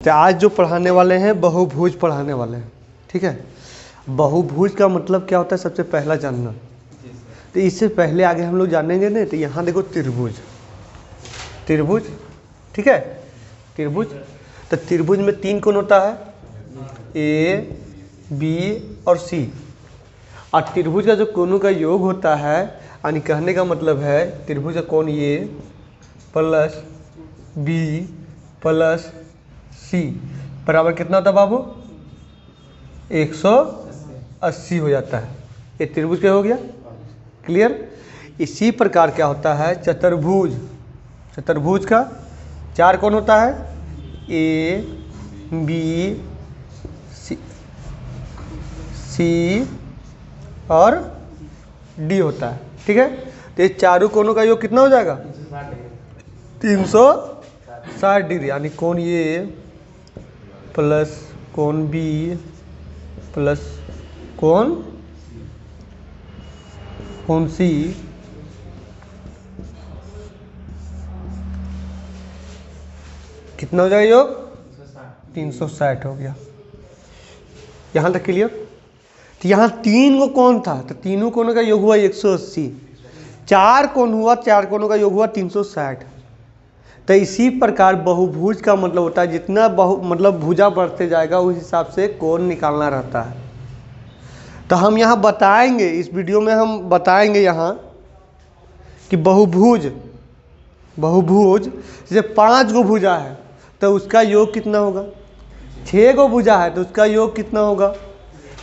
तो आज जो पढ़ाने वाले हैं बहुभुज पढ़ाने वाले हैं, ठीक है। बहुभुज का मतलब क्या होता है सबसे पहला जानना। तो इससे पहले आगे हम लोग जानेंगे नहीं। तो यहाँ देखो त्रिभुज, त्रिभुज, ठीक है, त्रिभुज। तो त्रिभुज में 3 कोण होता है, ए, बी और सी। और त्रिभुज का जो कोणों का योग होता है, यानी कहने का मतलब है त्रिभुज का कोण ए प्लस बी प्लस सी बराबर कितना होता है बाबू? 180 हो जाता है। ये त्रिभुज क्या हो गया? क्लियर। इसी प्रकार क्या होता है चतुर्भुज। चतुर्भुज का 4 कोण होता है, ए बी सी और डी होता है, ठीक है। तो ये चारों कोणों का योग कितना हो जाएगा? 360 डिग्री। यानी कोण ये प्लस कोण बी प्लस कोण सी कितना हो जाएगा योग? 360 हो गया। यहाँ तक क्लियर। तो यहाँ 3 को कोण था, तो तीनों कोणों का योग हुआ 180। 4 कोण हुआ, 4 कोणों का योग हुआ 360। तो इसी प्रकार बहुभुज का मतलब होता है जितना मतलब भुजा बढ़ते जाएगा उस हिसाब से कोण निकालना रहता है। तो हम यहाँ बताएंगे, इस वीडियो में हम बताएंगे यहाँ कि बहुभुज, बहुभुज जैसे 5 गो भुजा है तो उसका योग कितना होगा, 6 गो भुजा है तो उसका योग कितना होगा,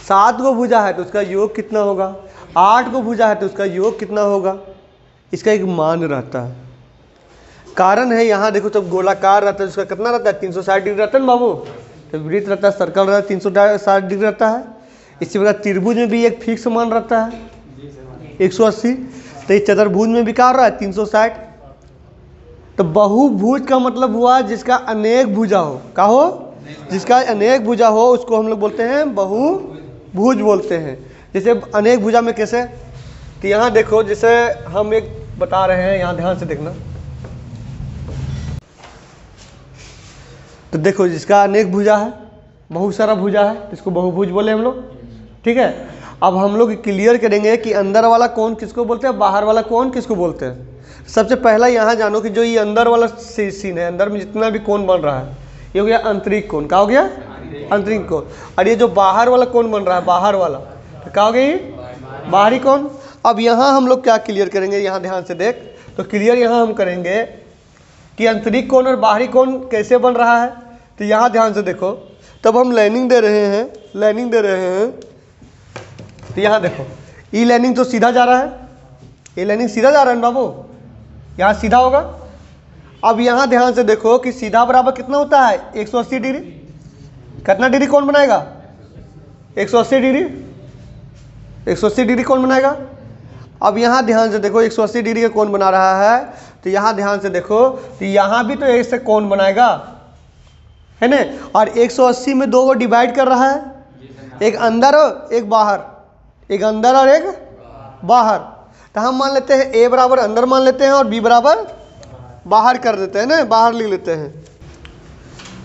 7 गो भुजा है तो उसका योग कितना होगा, 8 गो भुजा है तो उसका योग कितना होगा। इसका एक मान रहता है। कारण है यहाँ देखो, जब गोलाकार रहता है उसका कितना रहता है? 360 डिग्री रहता है ना बाबू। तो वृत्त रहता है, सर्कल रहता है 360 डिग्री रहता है। इसी प्रकार त्रिभुज में भी एक फिक्स मान रहता है 180। तो इस चतुर्भुज में भी क्या हो रहा है? 360। तो बहुभुज का मतलब हुआ जिसका अनेक भुजा हो। क्या हो? जिसका अनेक भुजा हो उसको हम लोग बोलते हैं बहुभुज बोलते हैं। जैसे अनेक भुजा में कैसे? तो यहाँ देखो, जैसे हम एक बता रहे हैं, यहाँ ध्यान से देखना। तो देखो जिसका अनेक भुजा है, बहुत सारा भुजा है, इसको बहुभुज बोले हम लोग, ठीक है। अब हम लोग क्लियर करेंगे कि अंदर वाला कोण किसको बोलते हैं, बाहर वाला कोण किसको बोलते हैं। सबसे पहला यहाँ जानो कि जो ये अंदर वाला सीन है, अंदर में जितना भी कोण बन रहा है ये हो गया आंतरिक कोण। क्या हो गया? आंतरिक कोण। और ये जो बाहर वाला कोण बन रहा है, बाहर वाला, तो क्या हो गया ये? बाहरी कोण। अब यहाँ हम लोग क्या क्लियर करेंगे, यहाँ ध्यान से देख। तो क्लियर यहाँ हम करेंगे कि आंतरिक कोण और बाहरी कोण कैसे बन रहा है। तो यहाँ ध्यान से देखो, तब हम लाइनिंग दे रहे हैं, लाइनिंग दे रहे हैं। तो यहाँ देखो, ई लाइनिंग तो सीधा जा रहा है, ये लाइनिंग सीधा जा रहा है ना बाबू, यहाँ सीधा होगा। अब यहाँ ध्यान से देखो कि सीधा बराबर कितना होता है? 180 डिग्री। कितना डिग्री कोण बनाएगा? 180 डिग्री। 180 डिग्री कोण बनाएगा। अब यहाँ ध्यान से देखो, 180 डिग्री का कोण बना रहा है। तो यहाँ ध्यान से देखो, तो यहाँ भी तो ऐसे कोण बनाएगा, है ना। और 180 में 2 को डिवाइड कर रहा है, एक अंदर और एक बाहर, एक अंदर और एक बाहर। तो हम मान लेते हैं ए बराबर अंदर मान लेते हैं और बी बराबर बाहर कर देते हैं ना, बाहर लिख लेते हैं।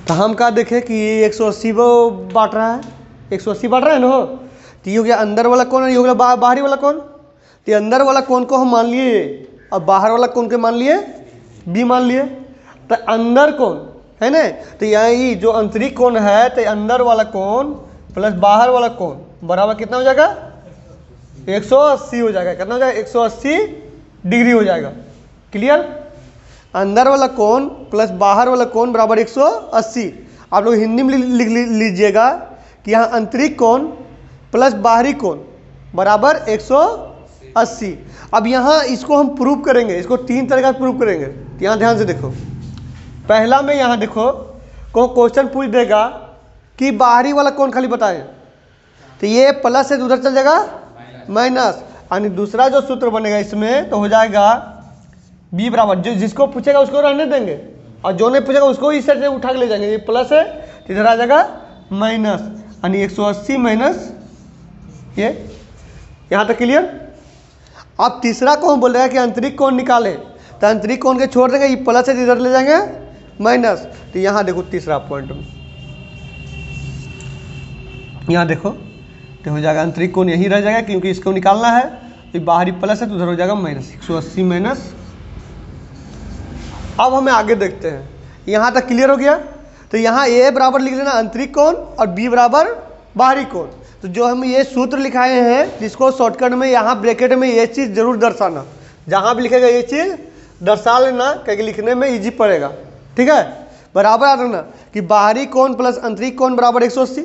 तो हम क्या देखें कि 180 वो बांट रहा है, 180 बांट रहा है ना। तो ये हो गया अंदर वाला कोण, ये हो गया बाहरी वाला कोण। तो अंदर वाला कोण को हम मान लिए और बाहर वाला कोण के मान लिए बी मान लिए। तो अंदर कोण है ना, तो यही जो आंतरिक कोण है, तो अंदर वाला कोण प्लस बाहर वाला कोण बराबर कितना हो जाएगा? 180 हो जाएगा। कितना हो जाएगा? 180 डिग्री हो जाएगा। क्लियर। अंदर वाला कोण प्लस बाहर वाला कोण बराबर 180। आप लोग हिंदी में लिख लीजिएगा कि यहाँ आंतरिक कोण प्लस बाहरी कोण बराबर 180। अब यहाँ इसको हम प्रूव करेंगे, इसको 3 तरह का प्रूव करेंगे। तो यहाँ ध्यान से देखो, पहला में यहाँ देखो को क्वेश्चन पूछ देगा कि बाहरी वाला कोण खाली बताएं, तो ये प्लस से उधर चल जाएगा माइनस। यानी दूसरा जो सूत्र बनेगा इसमें तो हो जाएगा बी बराबर, जो जिसको पूछेगा उसको रहने देंगे और जो नहीं पूछेगा उसको इस साइड से उठा के ले जाएंगे। ये प्लस है तो इधर आ जाएगा माइनस, यानी 180 माइनस ये। यहाँ तक क्लियर। अब तीसरा कौन बोल रहा है कि आंतरिक कोण निकाले, तो आंतरिक कोण के छोड़ देंगे, ये प्लस है इधर ले जाएंगे माइनस। तो यहाँ देखो तीसरा पॉइंट में यहाँ देखो तो हो जाएगा आंतरिक कोण यहीं रह जाएगा, क्योंकि इसको निकालना है, ये बाहरी प्लस है तो उधर हो जाएगा माइनस 180 माइनस। अब हमें आगे देखते हैं, यहाँ तक क्लियर हो गया। तो यहाँ ए बराबर लिख लेना आंतरिक कोण और बी बराबर बाहरी कोण। तो जो हम ये सूत्र लिखाए हैं, जिसको शॉर्टकट में यहाँ ब्रैकेट में ये चीज़ जरूर दर्शाना, जहाँ भी लिखेगा ये चीज़ दर्शा लेना, क्योंकि लिखने में इजी पड़ेगा। ठीक है, बराबर आ रहा कि बाहरी कोण प्लस आंतरिक कोण बराबर 180।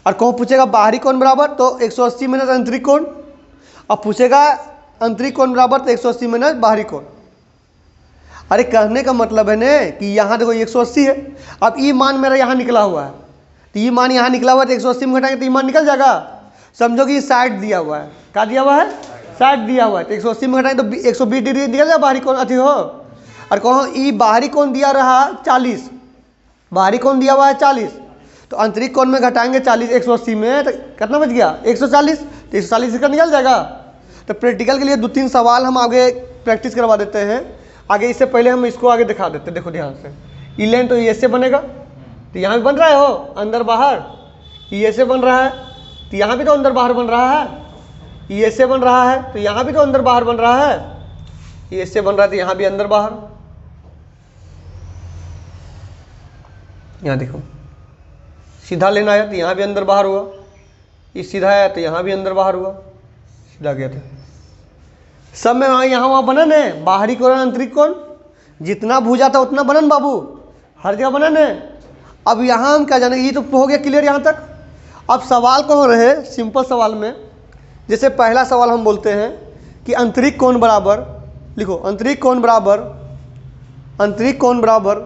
और कौन पूछेगा बाहरी कोण बराबर तो 180 माइनस आंतरिक कोण, और पूछेगा आंतरिक कोण बराबर तो 180 माइनस बाहरी कोण। अरे कहने का मतलब है ना कि यहाँ देखो 180 है, अब ई मान मेरा यहाँ निकला हुआ है, तो ई मान यहाँ निकला हुआ है तो 180 में घटाएंगे तो ई मान निकल जाएगा। समझो कि 60 दिया हुआ है, क्या दिया हुआ है 60 दिया हुआ है, तो 180 में घटाएंगे तो 120 डिग्री निकल जाए बाहरी कोण अति हो। और कहो ई बाहरी कोण दिया रहा 40, बाहरी कोण दिया हुआ है 40, तो आंतरिक कोण में घटाएंगे 40 180 में तो कितना बच गया 140, तो 140 इसका निकल जाएगा। तो प्रैक्टिकल के लिए 2-3 सवाल हम आगे प्रैक्टिस करवा देते हैं आगे। इससे पहले हम इसको आगे दिखा देते हैं। देखो ध्यान से, ई लाइन तो ऐसे बनेगा, तो यहाँ भी बन रहा है हो अंदर बाहर, ई ऐसे बन रहा है तो यहाँ भी तो अंदर बाहर बन रहा है, ई ऐसे बन रहा है तो यहाँ भी तो अंदर बाहर बन रहा है, ये ऐसे बन रहा है तो यहाँ भी अंदर बाहर। यहाँ देखो सीधा लेना आया तो यहाँ भी अंदर बाहर हुआ, ये सीधा आया तो यहाँ भी अंदर बाहर हुआ, सीधा गया था। सब में यहाँ वहाँ बनन है, बाहरी कोण आंतरिक कोण जितना भुजा था उतना बनन बाबू, हर जगह बनन है। अब यहाँ हम क्या जाने, ये तो हो गया क्लियर यहाँ तक। अब सवाल कौन रहे, सिंपल सवाल में जैसे पहला सवाल हम बोलते हैं कि आंतरिक कोण बराबर, लिखो आंतरिक कोण बराबर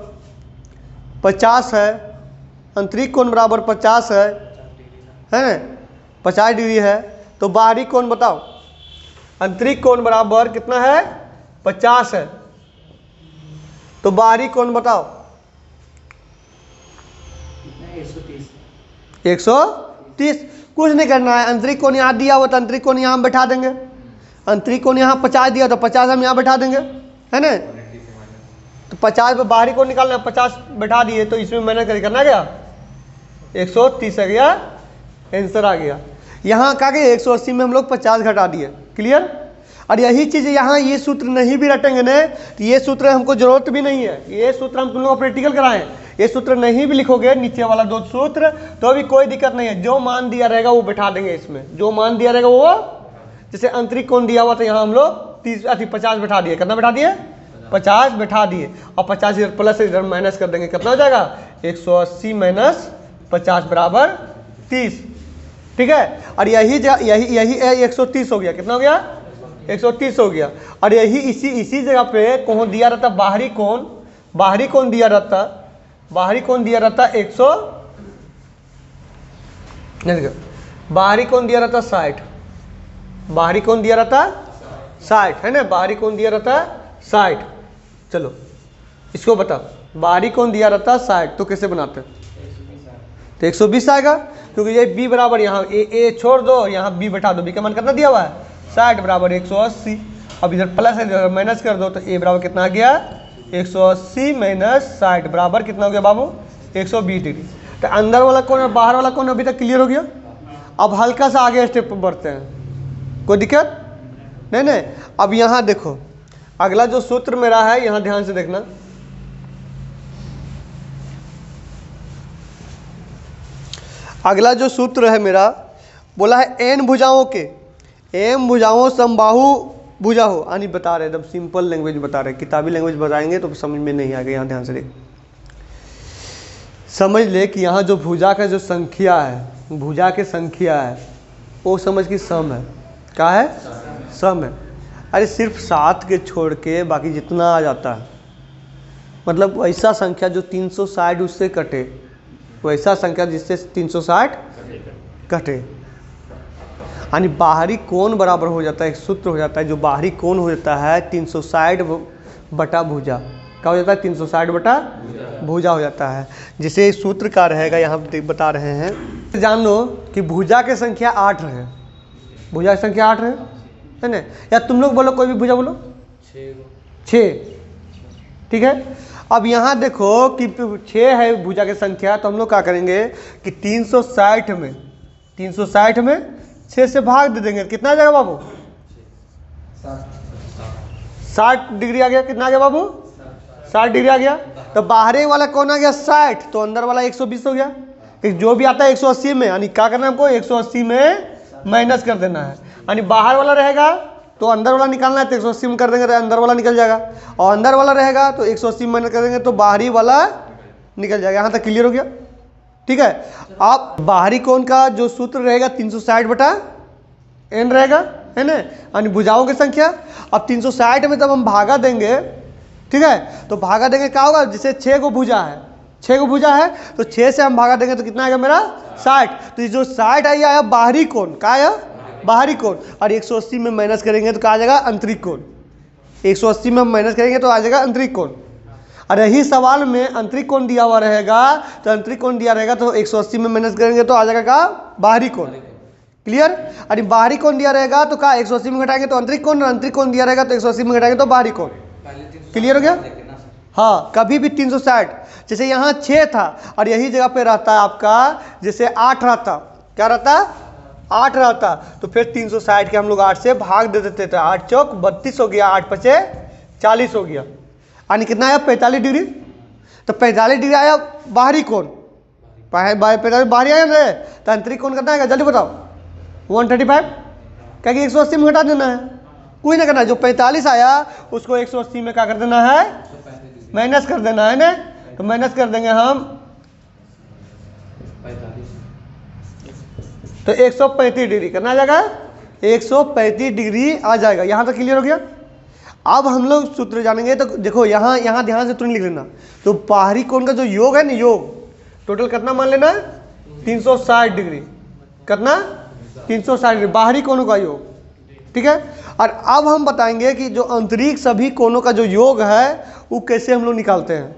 50 है, आंतरिक कोण बराबर 50 है ना, 50 डिग्री है। तो बाहरी कोण बताओ, आंतरिक कोण बराबर कितना है 50 है, तो बाहरी कोण बताओ 130। कुछ नहीं करना है, आंतरिक कोण यहाँ दिया हुआ तो आंतरिक कोण यहाँ हम बैठा देंगे, आंतरिक कोण यहाँ 50 दिया तो 50 हम यहाँ बैठा देंगे, है ना। तो 50 पे बाहरी कोण निकालना है, 50 बैठा दिए तो इसमें मैंने करना गया 130 आ गया, आंसर आ गया। यहाँ क्या गया 180 में हम लोग 50 घटा दिए, क्लियर। और यही चीज़ यहाँ ये सूत्र नहीं भी रटेंगे ना तो ये सूत्र हमको जरूरत भी नहीं है, ये सूत्र हम तुम लोग प्रैक्टिकल कराएं, ये सूत्र नहीं भी लिखोगे नीचे वाला 2 सूत्र तो भी कोई दिक्कत नहीं है। जो मान दिया रहेगा वो बैठा देंगे इसमें, जो मान दिया रहेगा वो, जैसे आंतरिक कोण दिया हुआ तो यहाँ हम लोग 50 बैठा दिए, कितना बैठा दिए 50 बैठा दिए, और 50 इधर प्लस इधर माइनस कर देंगे, कितना हो जाएगा 180 माइनस 50 बराबर 30। ठीक है, और यही 130 हो गया, कितना हो गया 130 हो गया। और यही इसी जगह पे कौन दिया रहता बाहरी कोण दिया रहता 100, बाहरी कोण दिया रहता 60, बाहरी कोण दिया रहता 60 है ना, बाहरी कोण दिया रहता 60। चलो इसको बताओ, बाहरी कोण दिया रहता 60 तो कैसे बनाते, तो 120 आएगा, क्योंकि ये b बराबर यहाँ ए छोड़ दो, यहाँ b बैठा दो, b का मान कितना दिया हुआ है 60 बराबर 180। अब इधर प्लस है इधर माइनस कर दो तो a बराबर कितना आ गया 180 माइनस 60 बराबर कितना हो गया बाबू 120 डिग्री। तो अंदर वाला कोण और बाहर वाला कोण अभी तक क्लियर हो गया। अब हल्का सा आगे स्टेप पर बढ़ते हैं, कोई दिक्कत नहीं। अब यहाँ देखो अगला जो सूत्र मेरा है, यहाँ ध्यान से देखना, अगला जो सूत्र है मेरा बोला है एन भुजाओं समबाहु भुजा हो, यानी बता रहे एकदम सिंपल लैंग्वेज बता रहे, किताबी लैंग्वेज बताएंगे तो समझ में नहीं आएगा। यहाँ ध्यान से देख समझ ले कि यहाँ जो भुजा का जो संख्या है, भुजा की संख्या है वो समझ की सम है, क्या है सम है। अरे सिर्फ 7 के छोड़ के बाकी जितना आ जाता है, मतलब ऐसा संख्या जो 360 उससे कटे, वैसा संख्या जिससे 360 कटे, यानी बाहरी कोण बराबर हो जाता है, एक सूत्र हो जाता है जो बाहरी कोण हो जाता है 360 बटा भुजा, क्या हो जाता है 360 बटा भुजा हो जाता है। जिसे सूत्र का रहेगा यहाँ बता रहे हैं, जान लो कि भुजा की संख्या 8 है, भुजा की संख्या 8 है ना, या तुम लोग बोलो कोई भी भुजा बोलो 6, ठीक है। अब यहाँ देखो कि 6 है भुजा की संख्या, तो हम लोग क्या करेंगे कि 360 में 360 में 6 से भाग दे देंगे, कितना आ जाएगा बाबू? 60 डिग्री आ गया। कितना आ गया बाबू? 60 डिग्री आ गया। तो बाहरी वाला कौन आ गया? 60, तो अंदर वाला 120 हो गया। जो भी आता है 180 में, यानी क्या करना है हमको? 180 में माइनस कर देना है। यानी बाहर वाला रहेगा तो अंदर वाला निकालना है, तो 180 में कर देंगे तो अंदर वाला निकल जाएगा, और अंदर वाला रहेगा तो 180 में माइनस कर देंगे तो बाहरी वाला निकल जाएगा। यहाँ तक क्लियर हो गया? ठीक है। अब बाहरी कोण का जो सूत्र रहेगा 360/n रहेगा, है ना, यानी भुजाओं की संख्या। अब 360 में जब हम भागा देंगे, ठीक है, तो भागा देंगे क्या होगा? जैसे 6 को भुजा है, 6 को भुजा है तो 6 से हम भागा देंगे तो कितना आएगा मेरा? 60। तो ये जो 60 आया बाहरी कोण, क्या आया? बाहरी कोण। और 180 में माइनस करेंगे तो क्या आ जाएगा? आंतरिक कोण। 180 में हम माइनस करेंगे तो आ जाएगा आंतरिक कोण। और यही सवाल में आंतरिक कोण दिया हुआ रहेगा, तो आंतरिक कोण दिया रहेगा तो 180 में माइनस करेंगे तो आ जाएगा क्या? बाहरी कोण। क्लियर? अरे बाहरी कोण दिया रहेगा तो क्या 180 में घटाएंगे तो आंतरिक कोण, आंतरिक कोण दिया रहेगा तो 180 में घटाएंगे तो बाहरी कोण। क्लियर हो गया? हाँ, कभी भी 360, जैसे यहाँ 6 था और यही जगह पे रहता है आपका, जैसे 8 रहता, क्या रहता? 8 रहता, तो फिर 360 के हम लोग 8 से भाग दे देते थे। 8 चौक 32 हो गया, 8 पचे 40 हो गया, यानी कितना आया? 45 डिग्री। तो 45 डिग्री आया बाहरी कोण, 45 बाहरी आया ना, तो आंतरिक कोण कितना आएगा? जल्दी बताओ। 135, क्या कि 180 में घटा देना है, कोई ना करना। जो 45 आया उसको 180 में क्या कर देना है? माइनस कर देना है ना। तो माइनस कर देंगे हम तो 135 डिग्री करना आ जाएगा, 135 डिग्री आ जाएगा। यहाँ तक क्लियर हो गया? अब हम लोग सूत्र जानेंगे, तो देखो यहाँ ध्यान से तुरंत लिख लेना। तो बाहरी कोण का जो योग है ना, योग टोटल कितना मान लेना? 360 डिग्री। कितना? 360 डिग्री बाहरी कोणों का योग। ठीक है। और अब हम बताएंगे कि जो आंतरिक सभी कोणों का जो योग है वो कैसे हम लोग निकालते हैं।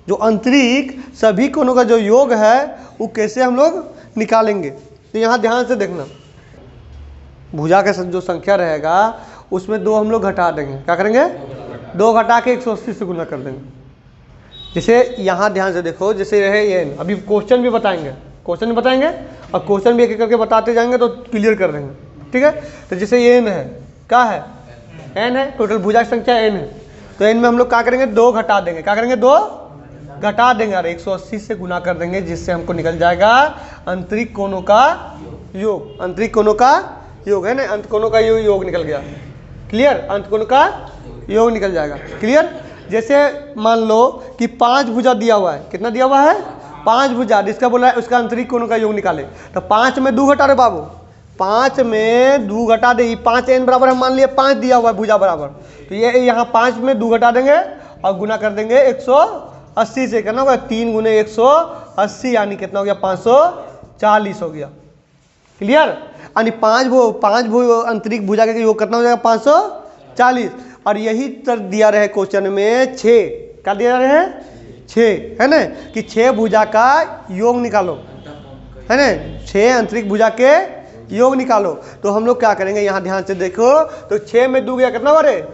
जो आंतरिक सभी कोणों का जो योग है वो कैसे हम लोग निकालेंगे। तो यहाँ ध्यान से देखना, भुजा का जो संख्या रहेगा उसमें 2 हम लोग घटा देंगे। क्या करेंगे? 2 घटा के 180 से गुना कर देंगे। जैसे यहाँ ध्यान से देखो, जैसे रहे ये, अभी क्वेश्चन भी बताएंगे, क्वेश्चन भी बताएंगे और क्वेश्चन भी एक एक करके बताते जाएंगे तो क्लियर कर देंगे। ठीक है। तो जैसे ये n है, क्या है? n है, टोटल भुजा की संख्या n है, तो n में हम लोग क्या करेंगे? 2 घटा देंगे। क्या करेंगे? 2 घटा देंगे और 180 से गुना कर देंगे, जिससे हमको निकल जाएगा आंतरिक कोणों का योग। आंतरिक कोणों का योग है ना, अंत कोणों का योग निकल गया। क्लियर? अंत कोण का योग निकल जाएगा। क्लियर? जैसे मान लो कि 5 भुजा दिया हुआ है, कितना दिया हुआ है? 5 भुजा, जिसका बोला है उसका आंतरिक कोणों का योग निकाले। तो 5 में 2 घटा रहे बाबू, 5 में 2 घटा दे, 5 n बराबर हम मान लिए 5 दिया हुआ है भुजा बराबर, तो ये यहाँ 5 में 2 घटा देंगे और गुना कर देंगे 180 से। कितना होगा? 3 गुने 180, यानी कितना हो गया? 540 हो गया। क्लियर? यानी 5 आंतरिक भुजा का योग कितना हो जाएगा? 540। और यही तर दिया रहे क्वेश्चन में 6, क्या दिया रहे? 6, है ना, कि 6 भुजा का योग निकालो, है ना, 6 आंतरिक भुजा के योग निकालो। तो हम लोग क्या करेंगे? यहाँ ध्यान से देखो, तो 6 में 2 गया, कितना बारे?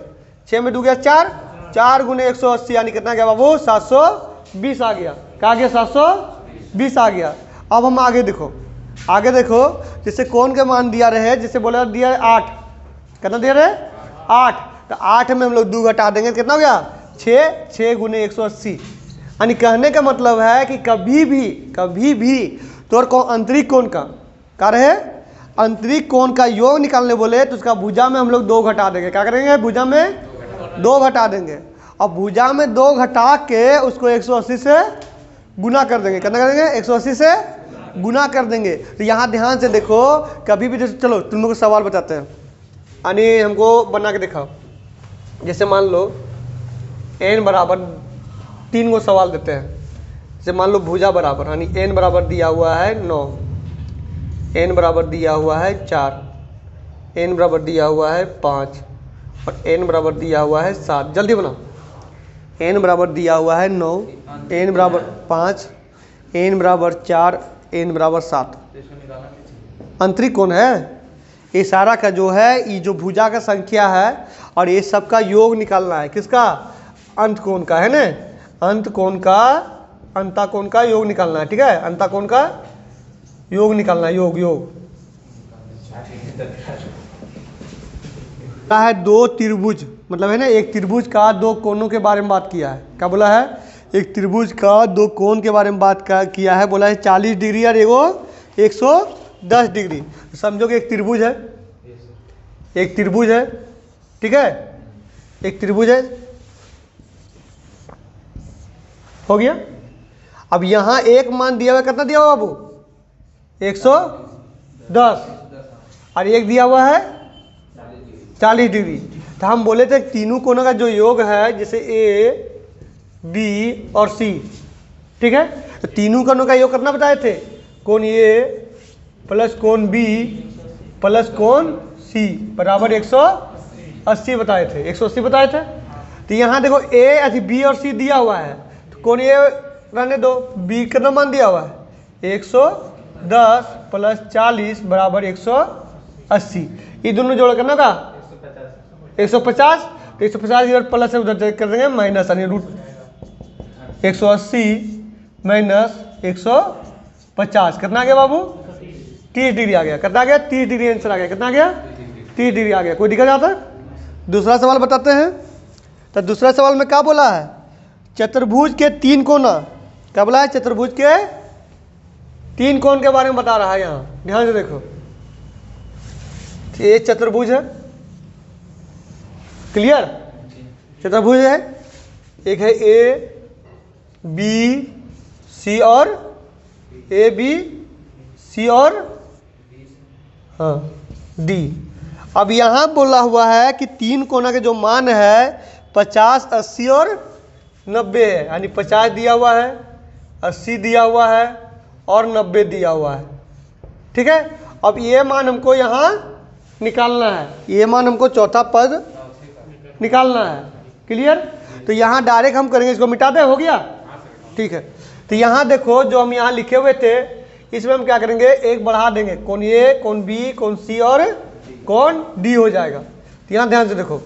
6 में 2 गया 4, 4 गुने 180, यानी कितना गया बाबू? 720 आ गया। क्या आ गया? 720 आ गया। अब हम आगे देखो, आगे देखो, जैसे कोण के मान दिया रहे, जैसे बोला दिया है 8, कितना दिया रहे? 8, तो 8 में हम लोग 2 घटा देंगे, कितना हो गया? 6 गुने 180। यानी कहने का मतलब है कि कभी भी तो को आंतरिक कोण का क्या रहे? आंतरिक कोण का योग निकालने बोले तो उसका भुजा में हम लोग 2 घटा देंगे। क्या करेंगे? भुजा में 2 घटा देंगे, और भुजा में 2 घटा के उसको 180 से गुना कर देंगे। कितना करेंगे? 180 से गुना कर देंगे। तो यहाँ ध्यान से देखो, कभी भी जैसे, चलो तुम लोग को सवाल बताते हैं, यानी हमको बना के दिखाओ। जैसे मान लो n बराबर 3 को सवाल देते हैं। जैसे मान लो भुजा बराबर, यानी n बराबर दिया हुआ है 9, n बराबर दिया हुआ है 4, n बराबर दिया हुआ है 5 और n बराबर दिया हुआ है 7। जल्दी बनाओ। n बराबर दिया हुआ है 9, n बराबर 5, n बराबर 4, n बराबर 7। आंतरिक कोण है। ये सारा का जो है, ये जो भुजा का संख्या है और ये सब का योग निकालना है। किसका? अंत कोण का, है ना, अंत कोण का, अंता कोण का योग निकालना है। ठीक है, अंता कोण का योग निकालना है, योग। है दो त्रिभुज, मतलब है ना एक त्रिभुज का दो कोनों के बारे में बात किया है। क्या बोला है? एक त्रिभुज का दो कोण के बारे में बात किया है। बोला है 40 डिग्री और एगो 110 डिग्री। समझो कि एक त्रिभुज है, एक त्रिभुज है, ठीक है, एक त्रिभुज है, हो गया। अब यहाँ एक मान दिया हुआ, कितना दिया हुआ बाबू? 110, और एक दिया हुआ है 40 डिग्री। तो हम बोले थे तीनों कोनों का जो योग है, जैसे ए बी और सी, ठीक है, तो तीनों कोनों का योग कितना बताए थे? कोण ए प्लस कोण बी प्लस कोण सी बराबर 180 बताए थे, 180 बताए थे। तो यहाँ देखो ए अथी बी और सी दिया हुआ है, तो कोण ए रहने दो, बी कितना मान दिया हुआ है? 110 प्लस 40 बराबर 180। ये दोनों जोड़ करना का 150, तो 150 इधर प्लस है, उधर कर देंगे माइनस, यानी रूट 180 माइनस 150 कितना आ गया बाबू? 30 डिग्री आ गया। कितना आ गया? 30 डिग्री आंसर आ गया। कितना आ गया? 30 डिग्री आ गया। कोई दिक्कत आता है? दूसरा सवाल बताते हैं। तो दूसरा सवाल में क्या बोला है? चतुर्भुज के तीन कोना, क्या बोला है? चतुर्भुज के तीन कोण के बारे में बता रहा है। यहाँ ध्यान से देखो, ये चतुर्भुज है, क्लियर? चतुर्भुज है, एक है ए बी सी और ए बी सी और हाँ डी। अब यहाँ बोला हुआ है कि तीन कोना के जो मान है 50, 80 और 90 है, यानी 50 दिया हुआ है, 80 दिया हुआ है और 90 दिया हुआ है, ठीक है। अब ये मान हमको यहाँ निकालना है, ये मान हमको चौथा पद निकालना है, क्लियर? तो यहाँ डायरेक्ट हम करेंगे, इसको मिटा दे, हो गया, ठीक है। तो यहाँ देखो जो हम यहाँ लिखे हुए थे, इसमें हम क्या करेंगे? एक बढ़ा देंगे, कोण ए, कोण बी, कोण सी और कोण डी हो जाएगा। तो यहाँ ध्यान से देखो,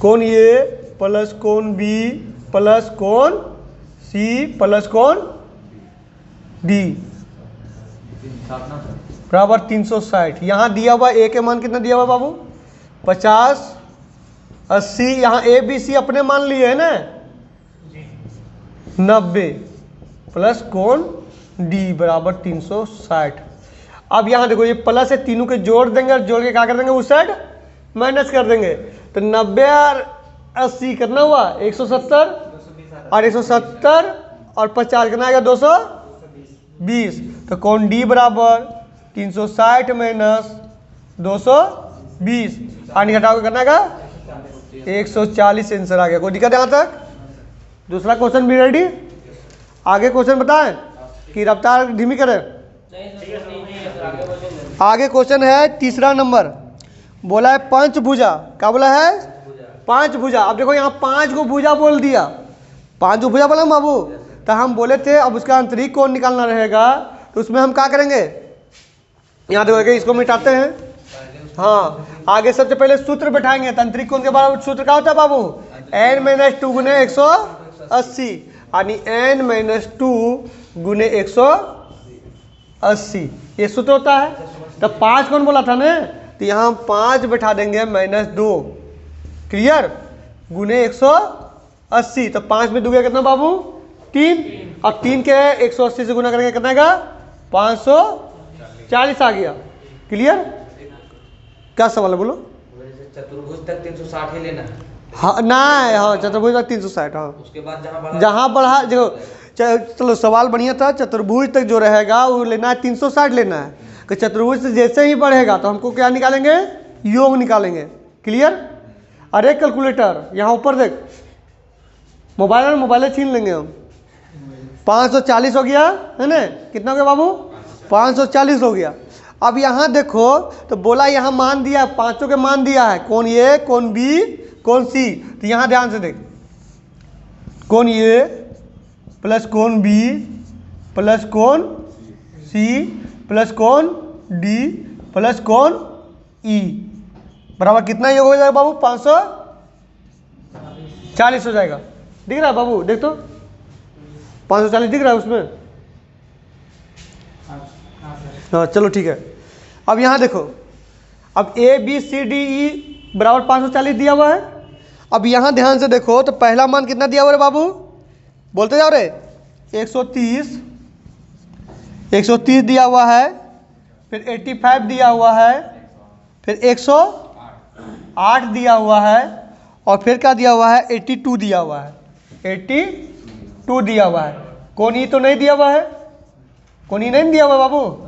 कोण ए प्लस कोण बी प्लस कोण सी प्लस कोण डी बराबर 360। यहाँ दिया हुआ ए के मान कितना दिया हुआ बाबू? 50, 80। यहाँ ए बी सी अपने मान लिए है ना, 90 प्लस कोण डी बराबर 360। अब यहाँ देखो ये प्लस है, तीनों के जोड़ देंगे और जोड़ के क्या कर देंगे? उस साइड माइनस कर देंगे। तो 90 और 80 कितना हुआ? 170, और 170 और 50 कितना आएगा? 220। तो कोण डी बराबर 360 माइनस 220, पानी घटाओ करना है 140 आंसर आ गया। कोई दिक्कत यहाँ तक? दूसरा क्वेश्चन भी रेडी? आगे क्वेश्चन बताएं कि रफ्तार धीमी करें? आगे क्वेश्चन है तीसरा नंबर, बोला है पंचभुजा। क्या बोला है? पांचभुजा। अब देखो यहाँ 5 को भुजा बोल दिया, 5 को भुजा बोला बाबू। तो हम बोले थे अब उसका आंतरिक कोण निकालना रहेगा, तो उसमें हम क्या करेंगे? यहाँ देखो इसको मिटाते हैं, हाँ। आगे सबसे पहले सूत्र बैठाएंगे, आंतरिक कोण के बारे में सूत्र क्या होता है बाबू? n-2 गुने 180, यानी n-2 गुने 180, ये सूत्र होता है। तो 5 कौन बोला था ना, तो यहाँ 5 बैठा देंगे -2, क्लियर, गुने 180। तो 5 में 2 कितना बाबू? 3, और 3 के 180 से गुना करेंगे कितना आएगा? 540 आ गया, क्लियर? क्या सवाल है बोलो? चतुर्भुज तक 360 ही लेना है। हाँ ना, हाँ चतुर्भुज तक 360, हाँ। उसके बाद जहाँ बढ़ा देखो, चलो सवाल बढ़िया था। चतुर्भुज तक जो रहेगा वो लेना है 360 लेना है, कि चतुर्भुज से जैसे ही बढ़ेगा तो हमको क्या निकालेंगे? योग निकालेंगे, क्लियर? अरे कैलकुलेटर यहाँ ऊपर देख, मोबाइल छीन लेंगे हम। 540 हो गया है ना? कितना हो गया बाबू? 540 हो गया। अब यहाँ देखो तो बोला यहाँ मान दिया, 5 के मान दिया है, कोण ए, कोण बी, कोण सी। तो यहाँ ध्यान से देख, कोण ए प्लस कोण बी प्लस कोण सी प्लस कोण डी प्लस कोण ई बराबर कितना योग हो जाएगा बाबू? 540 हो जाएगा। दिख रहा है बाबू? देख तो 540 दिख रहा है उसमें? हाँ चलो ठीक है। अब यहाँ देखो, अब A B C D E बराबर 540 दिया हुआ है। अब यहाँ ध्यान से देखो तो पहला मान कितना दिया हुआ है बाबू, बोलते जाओ रे, 130 दिया हुआ है, फिर 85 दिया हुआ है, फिर 108 दिया हुआ है, और फिर क्या दिया हुआ है, 82 दिया हुआ है, 82 दिया हुआ है। कौन ई तो नहीं दिया हुआ है, कौन ई नहीं दिया हुआ बाबू,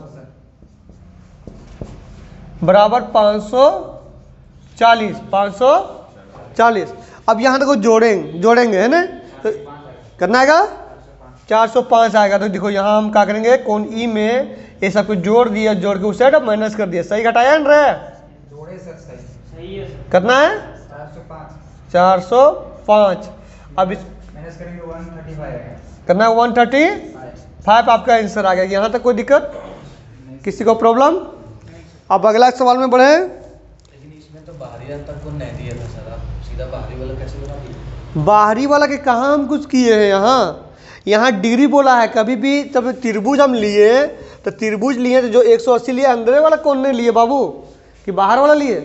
बराबर 540। अब यहाँ देखो जोड़ेंगे है ना, तो करना आएगा 405 आएगा। तो देखो यहाँ हम क्या करेंगे, कौन ई में ये सब कुछ जोड़ दिया, जोड़ के उस साइड माइनस कर दिया, सही घटाया ना रे, जोड़े सर सही है। करना है 405। अब इस माइनस करेंगे 135 आएगा, करना है 135, आपका आंसर आ गया। यहाँ तक कोई दिक्कत, किसी को प्रॉब्लम? अब अगला सवाल में बढ़े। लेकिन इसमें तो बाहरी अंतर को नहीं दिया था सर, आप सीधा बाहरी वाला कैसे बना दिए? बाहरी वाला के कहाँ हम कुछ किए हैं, यहाँ डिग्री बोला है। कभी भी जब त्रिभुज हम लिए तो त्रिभुज लिए तो जो 180 लिए अंदर वाला कौन ने लिए बाबू, कि बाहर वाला लिए,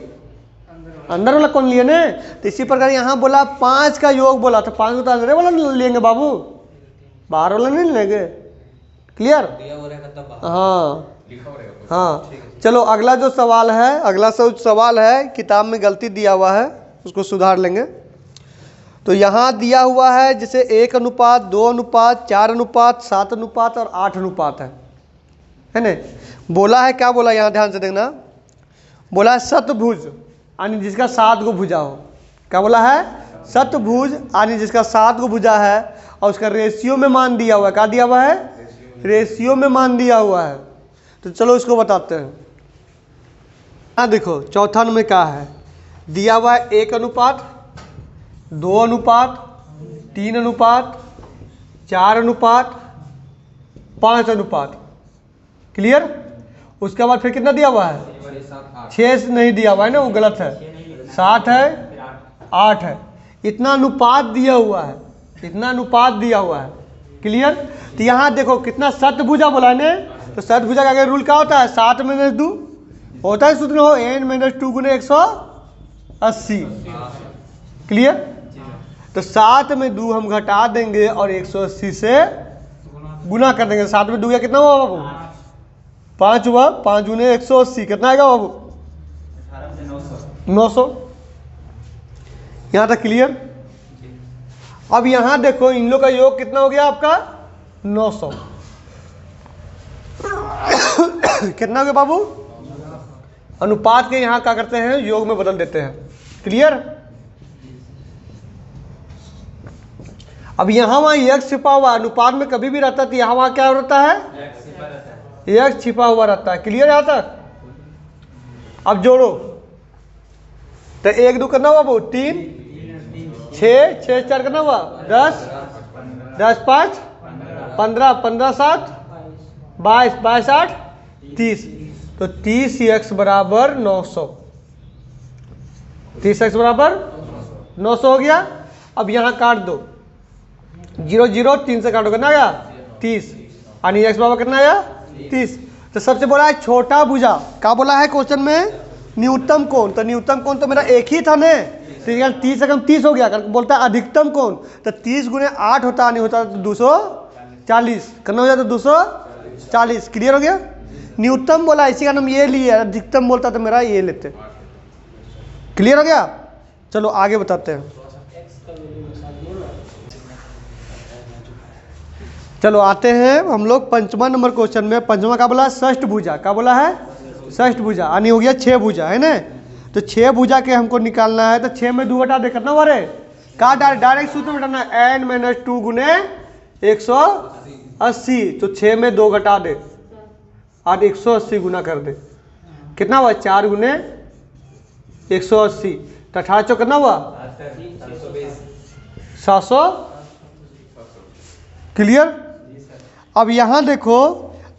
अंदर वाला कौन लिए ने। तो इसी प्रकार यहाँ बोला 5 का योग बोला तो 5 को तो अंदर वाला लेंगे बाबू, बाहर वाला नहीं लेंगे। क्लियर? दिया हो रहेगा तब हाँ लिखा हो रहेगा। हाँ, चलो अगला जो सवाल है, अगला सवाल है, किताब में गलती दिया हुआ है, उसको सुधार लेंगे। तो यहाँ दिया हुआ है जैसे 1 अनुपात 2 अनुपात 4 अनुपात 7 अनुपात और 8 अनुपात है ना। बोला है क्या, बोला यहाँ ध्यान से देखना, बोला है शतभुज यानी जिसका 7 गो भुजा हो। क्या बोला है, शतभुज यानी जिसका 7 गो भुजा है, और उसका रेशियो में मान दिया हुआ है। क्या दिया हुआ है, रेशियो में मान दिया हुआ है। तो चलो इसको बताते हैं। हाँ देखो चौथा नंबर क्या है, दिया हुआ है 1 अनुपात 2 अनुपात 3 अनुपात 4 अनुपात 5 अनुपात। क्लियर? उसके बाद फिर कितना दिया हुआ है, 6 नहीं दिया हुआ है ना, वो गलत है, 7 है 8 है, इतना अनुपात दिया हुआ है, इतना अनुपात दिया हुआ है। क्लियर? तो यहाँ देखो कितना शतभुजा बोला है, तो शतभुजा का रूल क्या होता है, 7 - 2 होता है सूत्र हो, n - 2 गुने 180। क्लियर? तो 7 में 2 हम घटा देंगे और 180 से गुना कर देंगे। 7 में 2 या कितना हुआ बाबू, 5 हुआ, 5 गुने 180 कितना आएगा बाबू, 900। यहाँ तक क्लियर? अब यहाँ देखो इन लोग का योग कितना हो गया आपका, 900। कितना हो गया बाबू, अनुपात के यहाँ क्या करते हैं, योग में बदल देते हैं। क्लियर? अब यहाँ वहाँ x छिपा हुआ, अनुपात में कभी भी रहता है तो यहाँ वहाँ क्या रहता है, x छिपा हुआ रहता है। क्लियर? यहाँ तक? अब जोड़ो तो 1 2 करना हुआ बाबू, 3 6 6 4 करना हुआ, 10 10 5 15 15 7 22 22 8 30। तो 30x बराबर 900, 30x बराबर 900 हो गया। अब यहाँ काट दो, 0 0 3 से काटो, कितना आया 30, यानी x बराबर कितना आया 30। तो सबसे बोला है छोटा भुजा, क्या बोला है क्वेश्चन में, न्यूनतम कोण। तो न्यूनतम कोण तो मेरा एक ही था ने, तो 30 से कम 30 हो गया। बोलता है अधिकतम कोण, तो 30 गुने 8 होता, नहीं होता तो 240, करना हो जाता तो 240। क्लियर हो गया? न्यूनतम बोला इसी का नाम ये लिए, अधिकतम बोलता तो मेरा ये लेते। क्लियर हो गया? चलो आगे बताते हैं। चलो आते हैं हम लोग 5वां नंबर क्वेश्चन में। 5वां का बोला षष्ठ भुजा, क्या बोला है, षष्ठ भुजा, यानी हो गया 6 भुजा है ना। तो 6 भुजा के हमको निकालना है, तो 6 में 2 घटा दे, कितना हुआ रे, का डायरेक्ट सूत्र में घटाना है, n - 2 गुने 180। तो 6 में 2 घटा दे और 180 गुना कर दे, कितना हुआ, 4 गुने 180, तो 18 कितना हुआ, 700। क्लियर? अब यहाँ देखो,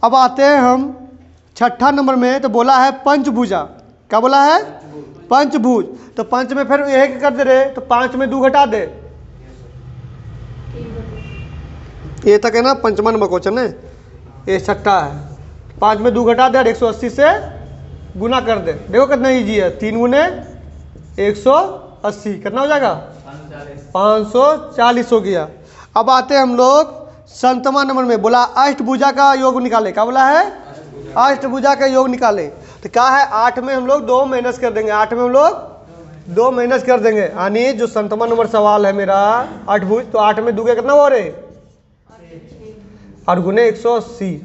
अब आते हैं हम 6ठा नंबर में। तो बोला है पंचभुजा, क्या बोला है, पंचभुज। तो 5 में फिर एक कर दे रहे, तो 5 में 2 घटा दे, ये तक है ना 5वां नंबर क्वेश्चन है, ये 6ठा है। 5 में 2 घटा दे और 180 से गुना कर दे, देखो कितना ईजी है, 3 गुने 180 कितना हो जाएगा 540 हो गया। अब आते हैं हम लोग 7वां नंबर में, बोला अष्टभुजा का योग निकाले, क्या बोला है अष्टभुजा का योग निकाले। तो क्या है 8 में हम लोग 2 माइनस कर देंगे, 8 में हम लोग 2 माइनस कर देंगे, यानी जो 7वां नंबर सवाल है मेरा अष्टभुज, तो 8 में 2 के कितना हो रहे और गुने 180,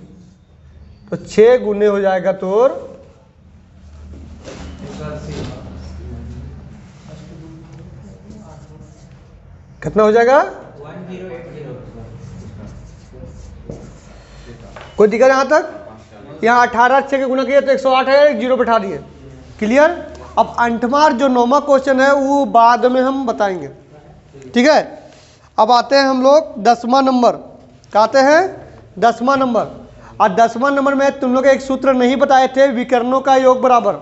तो 6 गुने हो जाएगा तोर 180 कितना हो जाएगा, 1080 कोई दिक्कत यहाँ तक। यहाँ 18 6 के गुना किया तो 108 है, 1 जीरो बैठा दिए, क्लियर। अब 8वां जो 9वां क्वेश्चन है वो बाद में हम बताएंगे, ठीक है। अब आते हैं हम लोग 10वां नंबर, कहते हैं 10वां नंबर। और 10वां नंबर में तुम लोग एक सूत्र नहीं बताए थे, विकर्णों का योग बराबर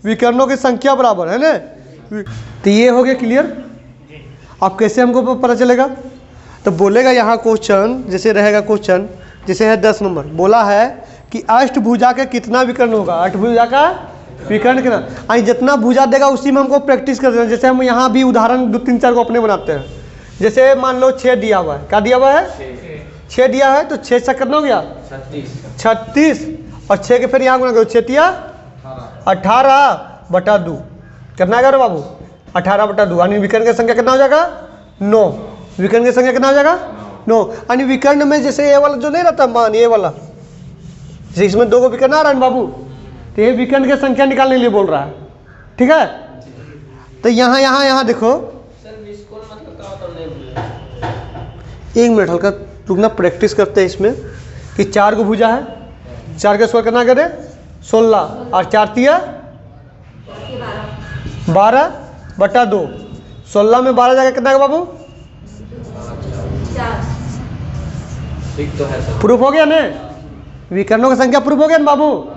विकर्णों की संख्या बराबर है ना, तो ये हो गया क्लियर। अब कैसे हमको पता चलेगा, तो बोलेगा यहाँ क्वेश्चन जैसे रहेगा, क्वेश्चन जैसे है 10 नंबर, बोला है कि अष्टभुजा के कितना विकर्ण होगा, अष्टभुजा का विकर्ण कितना, आई जितना भुजा देगा उसी में हमको प्रैक्टिस कर देना। जैसे हम यहाँ भी उदाहरण 2 3 4 को अपने बनाते हैं, जैसे मान लो 6 दिया हुआ है, क्या दिया हुआ है 6 दिया है, तो 6 से कितना हो गया 36 और 6 के फिर यहाँ गुना करो, 6 तिया 18 बटा 2 कितना आएगा रे बाबू 18 बटा 2, यानी विकर्ण की संख्या कितना हो जाएगा 9, विकर्ण की संख्या कितना हो जाएगा 9। यानी विकर्ण में जैसे ये वाला जो नहीं रहता मान, ये वाला जैसे इसमें 2 को विकर्ण आ रहा है बाबू, तो ये विकर्ण की संख्या निकालने के लिए बोल रहा है, ठीक है। तो यहाँ देखो, एक मिनट हल्का रुकना, प्रैक्टिस करते हैं इसमें कि 4 को भुजा है, 4 का स्क्वायर कितना करे 16 और 4 तिया 12 बटा 2, 16 में 12 जाएगा कितना बाबू, ठीक तो है सर, प्रूफ हो गया ना, विकर्णों की संख्या प्रूफ हो गया ना बाबू।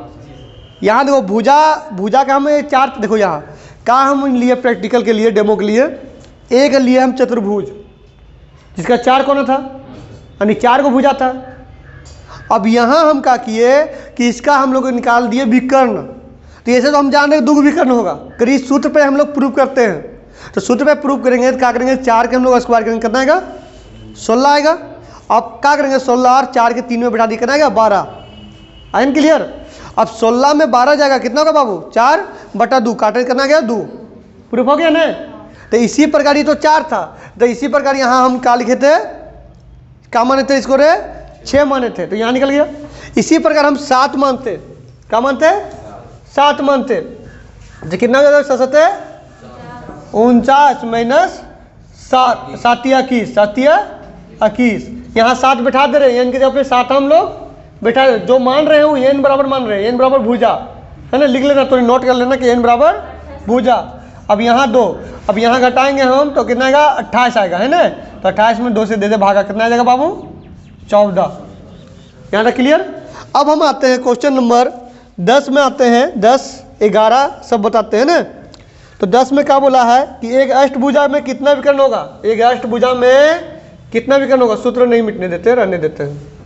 यहाँ देखो भुजा का हम 4 देखो, यहाँ का हम लिए प्रैक्टिकल के लिए डेमो के लिए एक लिए हम चतुर्भुज जिसका 4 कोना था, यानी 4 को भुजा था। अब यहाँ हम क्या किए कि इसका हम लोग निकाल दिए विकर्ण, तो ऐसे तो हम जान रहे 2 विकर्ण होगा, फिर इस सूत्र पे हम लोग प्रूफ करते हैं, तो सूत्र पे प्रूफ करेंगे तो क्या करेंगे 4 के हम लोग स्क्वायर करेंगे, कितना आएगा 16 आएगा। अब क्या करेंगे 16 और 4 के 3 में बैठा दिए, कितना आएगा 12, आइन क्लियर। अब 16 में 12 जाएगा कितना होगा बाबू 4 बटा 2, काटे कितना गया 2, प्रूफ हो गया ना। तो इसी प्रकार ये तो 4 था, तो इसी प्रकार यहाँ हम क्या लिखे थे, क्या माने थे इसको रे 6 माने थे, तो यहाँ निकल गया। इसी प्रकार हम 7 मानते, क्या मानते 7 मानते, तो कितना हो जाएगा 49 माइनस 7 7 21, यहाँ 7 बैठा दे रहे हैं, यानी कि जब 7 हम लोग बैठा जो मान रहे हो एन बराबर मान रहे हैं, एन बराबर भुजा है ना, लिख लेना, तो नोट कर लेना कि एन बराबर भुजा। अब यहाँ 2, अब यहाँ घटाएंगे हम तो कितना आएगा 28 आएगा है ना, तो 28 में 2 से दे भागा, कितना आ जाएगा बाबू 14, यहाँ तक क्लियर। अब हम आते हैं क्वेश्चन नंबर 10 में आते हैं, 10 11 सब बताते हैं ना। तो 10 में क्या बोला है कि एक अष्टभुजा में कितना विकर्ण होगा, एक अष्टभुजा में कितना विकर्ण होगा, सूत्र नहीं मिटने देते, रहने देते हैं।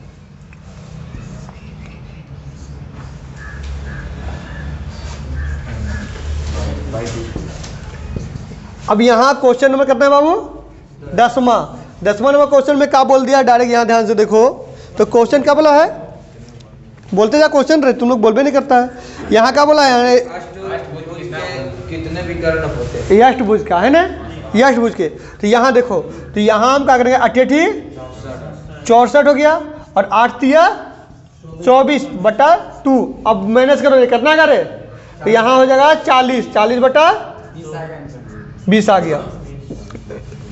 अब यहाँ क्वेश्चन नंबर कितना है बाबू 10वां नंबर क्वेश्चन में क्या बोल दिया डायरेक्ट, यहाँ ध्यान से देखो। तो क्वेश्चन क्या बोला है, बोलते जा क्वेश्चन रहे, तुम लोग बोलबे नहीं करता है। यहाँ क्या बोला है कितने विकर्ण होते हैं, ये अष्टभुज का है ना, ये अष्टभुज के। तो यहाँ देखो, तो यहाँ हम क्या करेंगे 88 64 हो गया और 8 तिया 24 बटा 2, अब माइनस करो कितना करे, तो यहाँ हो जाएगा 40 बटा 20 आ गया,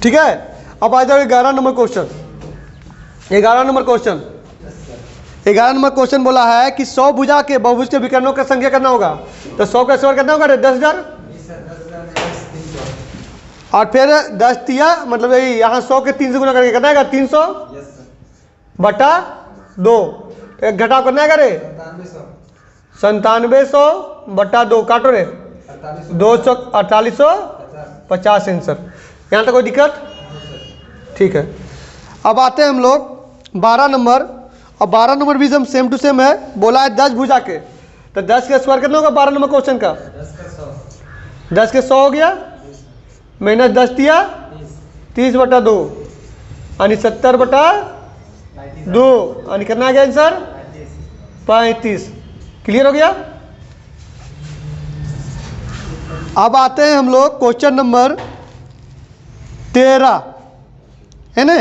ठीक है। अब आ जाओ 11 नंबर क्वेश्चन। 11 नंबर क्वेश्चन बोला है कि 100 भुजा के बहुभुज के विकर्णों का संख्या कितना होगा, तो 100 का स्क्वायर कितना होगा 10,000 और फिर 10 तिया मतलब यहाँ 100 के 3 से गुना करके कितना आएगा 300 बटा 2, एक घटाव करना है रे 9700 बटा 2, काटो रे 4850 आंसर। यहाँ तक कोई दिक्कत, ठीक है। अब आते हैं हम लोग 12 नंबर, और 12 नंबर भी हम सेम टू सेम है, बोला है 10 भुजा के, तो 10 का स्क्वायर कितना होगा 12 नंबर क्वेश्चन का? 10 के 100 हो गया, माइनस 10 दिया 30/2 यानी 70/2 यानी कितना आ गया आंसर 35। क्लियर हो गया। अब आते हैं हम लोग क्वेश्चन नंबर 13 है ना।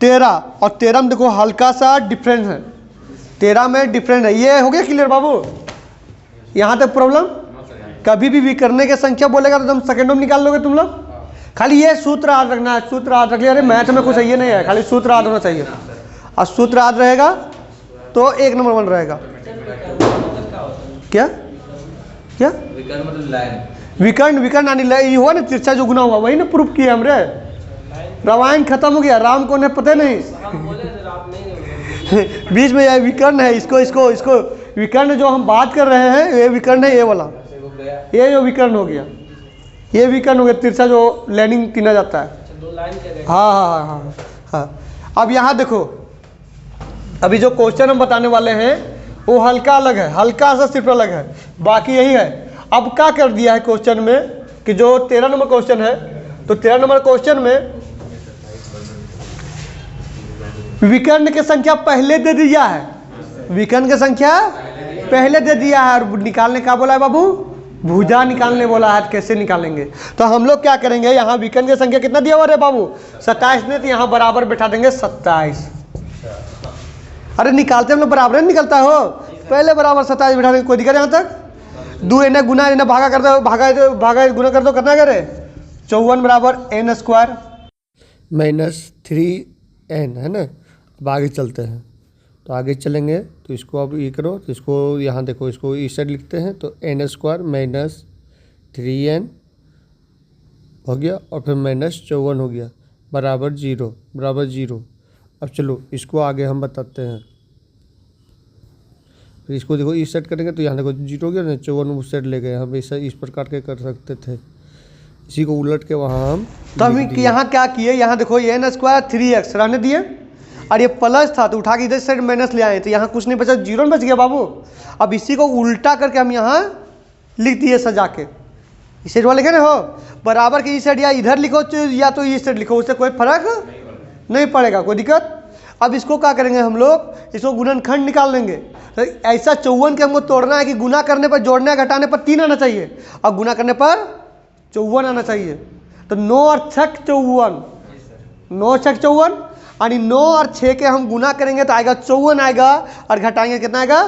13 और 13 में देखो हल्का सा डिफरेंस है, 13 में डिफरेंस है। ये हो गया क्लियर बाबू, यहाँ तक प्रॉब्लम? कभी भी विकर्णीय की संख्या बोलेगा तो तुम सेकंडों में निकाल लोगे तुम लोग। खाली ये सूत्र याद रखना है, सूत्र याद रख लिया। अरे मैथ में कुछ ये नहीं है, खाली सूत्र याद होना चाहिए, और सूत्र याद रहेगा तो 1 नंबर 1 रहेगा। क्या क्या विकर्ण विकर्ण यानी ये हुआ ना तिरछा जो गुना हुआ, वही ना प्रूफ किया हमरे। रामायण खत्म हो गया, राम कौन है पता नहीं बीच में यह विकर्ण है, इसको इसको इसको विकर्ण जो हम बात कर रहे हैं ये विकर्ण है, ये वाला ये जो विकर्ण हो गया, ये विकर्ण हो गया तिरछा जो लाइनिंग गिना जाता है। हाँ हाँ हाँ हाँ हाँ। अब यहाँ देखो, अभी जो क्वेश्चन हम बताने वाले हैं वो हल्का अलग है, हल्का सा सिर्फ अलग है, बाकी यही है। अब क्या कर दिया है क्वेश्चन में कि जो 13 नंबर क्वेश्चन है, तो 13 नंबर क्वेश्चन में विकर्ण की संख्या पहले दे दिया है, विकर्ण की संख्या पहले दे दिया है, और निकालने का बोला है बाबू, भुजा निकालने बोला है। कैसे निकालेंगे? तो हम लोग क्या करेंगे, यहाँ विकर्ण की संख्या कितना दिया हुआ है बाबू 27 ने, तो यहाँ बराबर बैठा देंगे 27। अरे निकालते हम लोग बराबर नहीं निकलता हो, पहले बराबर 27 बैठा देंगे, कोई दिक्कत यहाँ तक? 2 एन गुना एन भागा कर दो, भागा गुना कर दो, कितना करे 54 बराबर n स्क्वायर माइनस 3n है ना। अब आगे चलते हैं, तो आगे चलेंगे तो इसको अब ये करो, तो इसको यहाँ देखो, इसको इस साइड लिखते हैं, तो n स्क्वायर माइनस 3n हो गया, और फिर माइनस 54 हो गया बराबर 0 बराबर 0। अब चलो इसको आगे हम बताते हैं, फिर इसको देखो इस सेट करेंगे तो यहाँ देखो 0 हो गया ना, 54 उस सेट ले गए हम, इस प्रकार के कर सकते थे, इसी को उलट के वहाँ हम। तो हम यहाँ क्या किए, यहाँ देखो ये n स्क्वायर 3x रहने दिए, और ये प्लस था तो उठा के इधर साइड माइनस ले आए, तो यहाँ कुछ नहीं बचा, 0 बच गया बाबू। अब इसी को उल्टा करके हम यहाँ लिख दिए सजा के, इस साइड वाले लिखे ना हो बराबर के इस साइड, या इधर लिखो या तो इस साइड लिखो, उससे कोई फर्क नहीं पड़ेगा, कोई दिक्कत। अब इसको क्या करेंगे हम लोग, इसको गुणनखंड निकाल लेंगे। तो ऐसा 54 के हमको तोड़ना है कि गुना करने पर, जोड़ने घटाने पर 3 आना चाहिए, और गुना करने पर 54 आना चाहिए। तो 9 और 6 54, 9 6 54, यानी 9 और 6 के हम गुना करेंगे तो आएगा 54 आएगा, और घटाएंगे कितना आएगा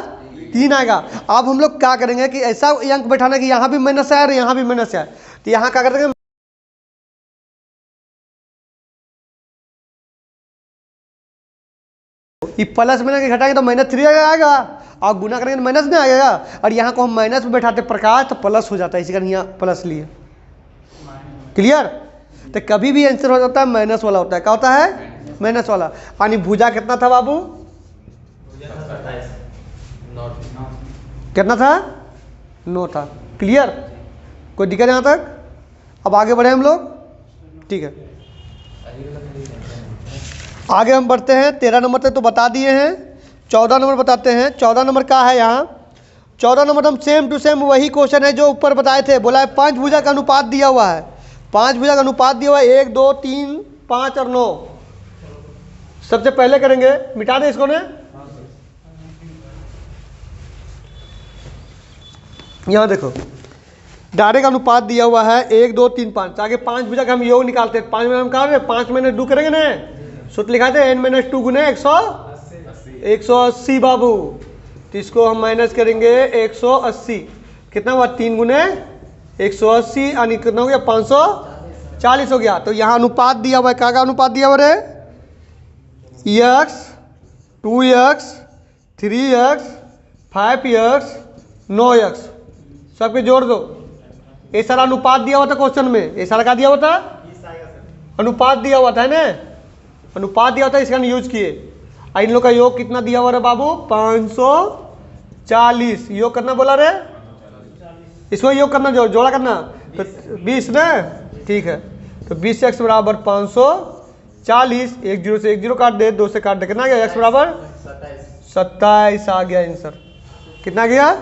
3 आएगा। अब हम लोग क्या करेंगे कि ऐसा अंक बैठाना कि यहाँ भी माइनस है और यहाँ भी माइनस है, तो यहाँ क्या कर देंगे, ये प्लस में घटाएंगे तो -3 आएगा, और गुना करेंगे तो माइनस में आएगा, और यहाँ को हम माइनस में बैठाते प्रकाश तो प्लस हो जाता है, इसी कारण यहाँ प्लस लिए। क्लियर? तो कभी भी आंसर हो जाता है माइनस वाला होता है, क्या होता है माइनस वाला। यानी भुजा कितना था बाबू, कितना था 9 था। क्लियर? कोई दिक्कत यहाँ तक? अब आगे बढ़े हम लोग, ठीक है आगे हम बढ़ते हैं। 13 नंबर तक तो बता दिए हैं, 14 नंबर बताते हैं। 14 नंबर का है यहाँ, 14 नंबर हम सेम टू सेम वही क्वेश्चन है जो ऊपर बताए थे। बोला है 5 भुजा का अनुपात दिया हुआ है, 5 भुजा का अनुपात दिया हुआ है 1 2 3 5 और 9। सबसे पहले करेंगे, मिटा दे इसको ने, यहाँ देखो डायरेक्ट अनुपात दिया हुआ है 1 2 3 5, आगे 5 भुजा का हम योग निकालते हैं। 5 में हम कहा 5 में 2 करेंगे ना, सूत्र लिखा थे n-2 गुने 180 बाबू, तो इसको हम माइनस करेंगे 180, कितना हुआ 3 गुने 180 यानी कितना हो गया 540 हो गया। तो यहाँ अनुपात दिया हुआ है, क्या का अनुपात दिया हुआ है, x 2x 3x 5x 9x, सबके जोड़ दो। ये सारा अनुपात दिया हुआ था क्वेश्चन में, ये सारा क्या दिया हुआ था, अनुपात दिया हुआ था ना, अनुपात दिया होता है, इसका यूज किए। इन लोग का योग कितना दिया हुआ है बाबू 540, योग करना बोला रे, इसको योग करना, जोड़ा करना, तो 20 ना, ठीक है। तो 20 x बराबर 540, 1 0 से 1 0 काट दे, 2 से काट दे, कितना गया x बराबर 27 आ गया आंसर। कितना गया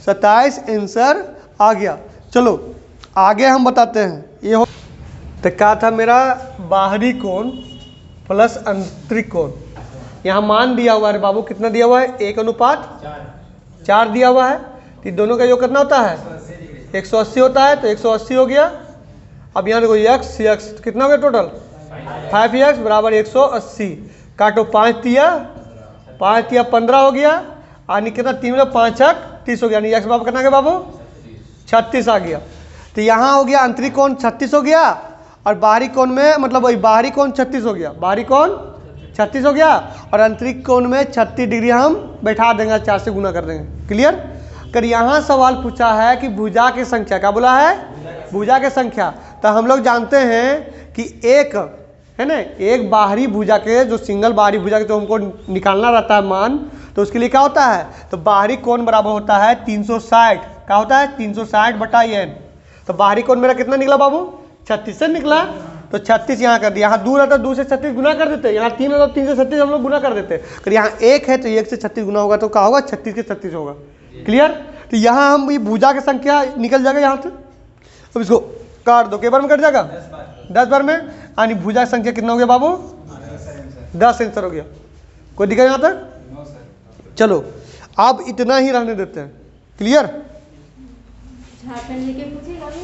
27 आंसर आ गया। चलो आगे हम बताते हैं। ये हो तो क्या था मेरा, बाहरी कोण प्लस आंतरिक कोण। यहाँ मान दिया हुआ है बाबू, कितना दिया हुआ है, 1:4 दिया हुआ है। तो दोनों का योग कितना होता है, 180 होता है। तो 180 हो गया। अब यहाँ देखो x कितना हो गया टोटल, 5x बराबर 180। काटो 5 दिया 15 हो गया। यानी कितना 3 में 5 30 हो गया। यानी x बराबर कितना गया बाबू, 36 आ गया। तो यहाँ हो गया आंतरिक कोण 36 हो गया, और बाहरी कोण में मतलब वही बाहरी कोण 36 हो गया, बाहरी कोण 36 हो गया, और आंतरिक कोण में 36 डिग्री हम बैठा देंगे, 4 से गुना कर देंगे। क्लियर। कर यहाँ सवाल पूछा है कि भुजा की संख्या, क्या बोला है, भुजा की संख्या। तो हम लोग जानते हैं कि एक है ना, एक बाहरी भुजा के जो सिंगल बाहरी भुजा के तो हमको निकालना रहता है मान, तो उसके लिए क्या होता है, तो बाहरी कोण बराबर होता है 360। क्या होता है, 360/n। तो बाहरी कोण मेरा कितना निकला बाबू, 36 से निकला। तो 36 यहाँ कर दिया, यहाँ दूर है तो 2 से 36 गुना कर देते, यहाँ 3 है तो 3 से 36 हम लोग गुना कर देते। अगर यहाँ 1 है तो 1 से 36 गुना होगा तो क्या होगा, 36 के 36 होगा। क्लियर। तो यहाँ हम ये भुजा की संख्या निकल जाएगा यहाँ से। अब इसको काट दो, कई बार में कट जाएगा, 10 बार में। यानी भुजा की संख्या कितना हो गया बाबू, 10 आंसर हो गया। कोई दिक्कत यहाँ तक। चलो अब इतना ही रहने देते हैं। क्लियर। झारखंड लेके पूछेगा भी।